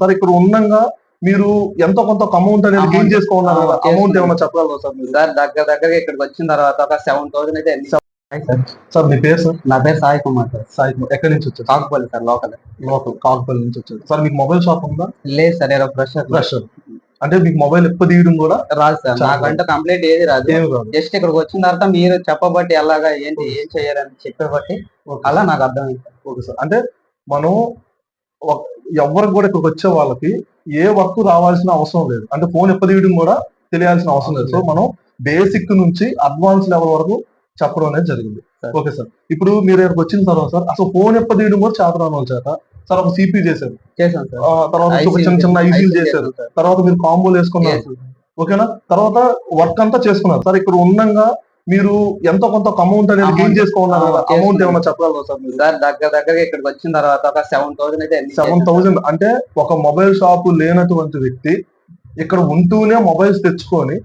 Sir ఇక్కడ ఉండంగా మీరు ఎంతో కొంత అమౌంట్ అనేది గెయిన్ చేసుకోవాలన్నారు కదా, అమౌంట్ ఏమైనా చెప్పగలరా సార్ మీరు? సార్ దగ్గరగా ఇక్కడికి వచ్చిన తర్వాత ఒక 7,000 అయితే సార్ మీ పేరు సార్? నా పేరు సాయి కుమార్ సార్. సాయి కుమార్. ఎక్కడి నుంచి వచ్చారు? కాకుపల్లి సార్, లోకల్ కాకుపల్లి నుంచి వచ్చారు సార్. మీకు మొబైల్ షాప్ ఉందా? లేదు సార్, ఏదో ఫ్రెషర్. అంటే మీకు మొబైల్ ఎప్పుడు తీయడం కూడా రాదు సార్, నాకంటే కంప్లీట్ ఏది రాదు. జస్ట్ ఇక్కడికి వచ్చిన తర్వాత మీరు చెప్పబట్టి ఎలాగా ఏంటి ఏం చేయాలని చెప్పబట్టి అలా నాకు అర్థమైంది. Okay sir. అంటే మనం ఎవరికి కూడా ఇక్కడికి వచ్చే వాళ్ళకి ఏ వర్క్ రావాల్సిన అవసరం లేదు, అంటే ఫోన్ ఎప్పుడు తీయడం కూడా తెలియాల్సిన అవసరం లేదు. సో మనం బేసిక్ నుంచి అడ్వాన్స్ లెవెల్ వరకు చెప్పడం అనేది జరిగింది. Okay sir. ఇప్పుడు మీరు ఇక్కడికి వచ్చిన తర్వాత సార్ అసలు ఫోన్ ఎప్పుడు తీయడం కూడా చేతరాని చేత సార్ ఒక సిపి చేశారు, తర్వాత చిన్న చిన్న ఐసీలు చేశారు, తర్వాత మీరు కాంబోలు వేసుకున్నారు. ఓకేనా? తర్వాత వర్క్ అంతా చేసుకున్నారు సార్. ఇక్కడ ఉండంగా మీరు ఎంతో కొంత అమౌంట్ అనేది గెయిన్ చేసుకోవాలన్నారు కదా, అమౌంట్ ఏమైనా చెప్పగలరా సార్ మీరు? సార్ దగ్గరగా ఇక్కడికి వచ్చిన తర్వాత ఒక 7,000 అయితే 7,000 అంటే ఒక మొబైల్ షాప్ లేనటువంటి వ్యక్తి ఇక్కడ ఉంటూనే మొబైల్స్ తెచ్చుకొని,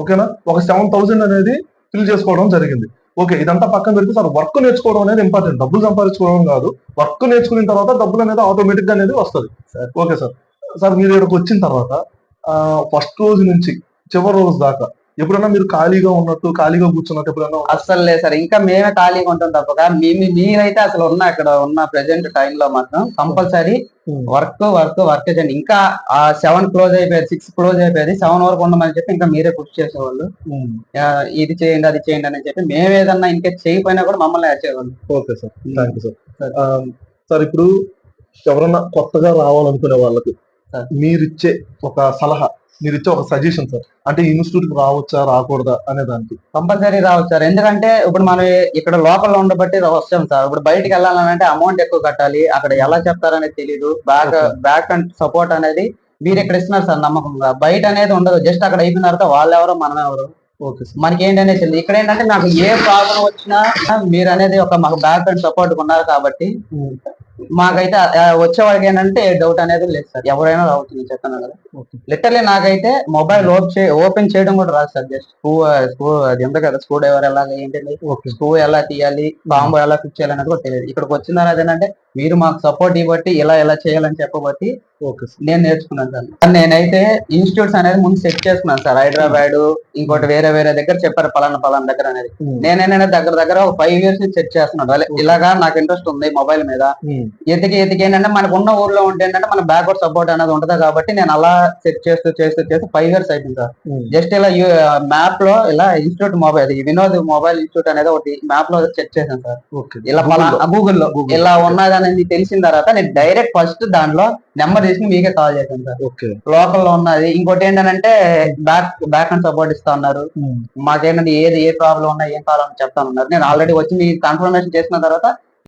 ఓకేనా, ఒక 7,000 అనేది ఫిల్ చేసుకోవడం జరిగింది. ఓకే, ఇదంతా పక్కన పెడితే సార్ వర్క్ నేర్చుకోవడం అనేది ఇంపార్టెంట్. డబ్బులు సంపాదించుకోవడం కాదు, వర్క్ నేర్చుకున్న తర్వాత డబ్బులు అనేది ఆటోమేటిక్ గా అనేది వస్తుంది. Okay sir. సార్ మీరు ఇక్కడికి వచ్చిన తర్వాత ఫస్ట్ రోజు నుంచి చివరి రోజు దాకా ఎప్పుడైనా మీరు ఖాళీగా ఉన్నట్టు, ఖాళీగా కూర్చున్నట్టు ఎప్పుడైనా? అస్సలు లేదు సార్, ఇంకా మేమే ఖాళీగా ఉంటాం తప్పక. మీరైతే అసలు ఇక్కడ ఉన్న ప్రెసెంట్ టైం లో మాత్రం కంపల్సరీ వర్క్ చేయండి. ఇంకా 7 క్లోజ్ అయిపోయేది, 6 క్లోజ్ అయిపోయేది, 7 వరకు ఉండమని చెప్పి ఇంకా మీరే పుష్ చేసేవాళ్ళు. ఇది చేయండి అది చేయండి అని చెప్పి మేము ఏదన్నా ఇంకా చేయకపోయినా కూడా మమ్మల్ని యాచేవాళ్ళు. Okay sir, thank you sir. Sir ఇప్పుడు ఎవరన్నా కొత్తగా రావాలనుకునే వాళ్ళకి మీరిచ్చే ఒక సలహా, మీరిచ్చే ఒక సజెషన్ సార్, అంటే ఇన్స్టిట్యూట్ కి రావచ్చా రాకూడదా అనే దానికి? కంపల్సరీ రావచ్చు సార్. ఎందుకంటే ఇప్పుడు మనం ఇక్కడ లోకల్లో ఉండబట్టి వస్తాం సార్. ఇప్పుడు బయటికి వెళ్ళాలంటే అమౌంట్ ఎక్కువ కట్టాలి, అక్కడ ఎలా చెప్తారనేది తెలియదు. బ్యాక్ అండ్ సపోర్ట్ అనేది మీరు ఇక్కడ ఇస్తున్నారు సార్ నమ్మకంగా. బయట అనేది ఉండదు, జస్ట్ అక్కడ అయిపోయిన తర్వాత వాళ్ళు ఎవరో మనం ఎవరు మనకి ఏంటనేది తెలియదు. ఇక్కడ ఏంటంటే నాకు ఏ ప్రాబ్లం వచ్చినా మీరు అనేది మాకు బ్యాక్ అండ్ సపోర్ట్ ఉన్నారు కాబట్టి మాకైతే వచ్చే వాళ్ళకి ఏంటంటే డౌట్ అనేది లేదు సార్. ఎవరైనా రావచ్చు చెప్పాను కదా. లిటర్లీ నాకైతే మొబైల్ ఓపెన్ చేయడం కూడా రాదు సార్. జస్ట్ అది ఎంత కదా, స్క్రూ డ్రైవర్ ఎలా ఏంటంటే స్క్రూ ఎలా తీయాలి, కాంబో ఎలా ఫిక్స్ చేయాలి అనేది కూడా తెలియదు. ఇక్కడికి వచ్చిన తర్వాత ఏంటంటే మీరు మాకు సపోర్ట్ ఇవ్వబట్టి ఎలా చేయాలని చెప్పబట్టి నేను నేర్చుకున్నాను సార్. నేనైతే ఇన్స్టిట్యూట్స్ అనేది ముందు సెట్ చేసుకున్నాను సార్. హైదరాబాద్, ఇంకోటి వేరే దగ్గర చెప్పారు పలానా దగ్గర అనేది. నేనేంటంటే దగ్గర ఒక 5 years నుంచి సెట్ చేస్తున్నాను. ఇలాగా నాకు ఇంట్రెస్ట్ ఉంది మొబైల్ మీద. ఎతికి ఏంటంటే మనకు ఉన్న ఊర్లో ఉంటే ఏంటంటే మన బ్యాక్వర్డ్ సపోర్ట్ అనేది ఉంటుంది కాబట్టి నేను అలా సెట్ చేస్తూ 5 years అయిపోయింది సార్. జస్ట్ ఇలా మ్యాప్ లో ఇలా institute mobile, Vinod mobile institute అనేది ఒకటి మ్యాప్ లో సెట్ చేశాను సార్. ఇలా గూగుల్లో ఇలా ఉన్నది అనేది తెలిసిన తర్వాత నేను డైరెక్ట్ ఫస్ట్ దాంట్లో నెంబర్ తీసుకుని మీకే కాల్ చేశాను సార్. లోకల్ లో ఉన్నది. ఇంకోటి ఏంటంటే బ్యాక్ అండ్ సపోర్ట్ ఇస్తా ఉన్నారు. మాకేంటంటే ఏ ప్రాబ్లం ఉన్నా ఏం కావాలని చెప్తా ఉన్నారు. నేను ఆల్రెడీ వచ్చి మీ కన్ఫర్మేషన్ చేసిన తర్వాత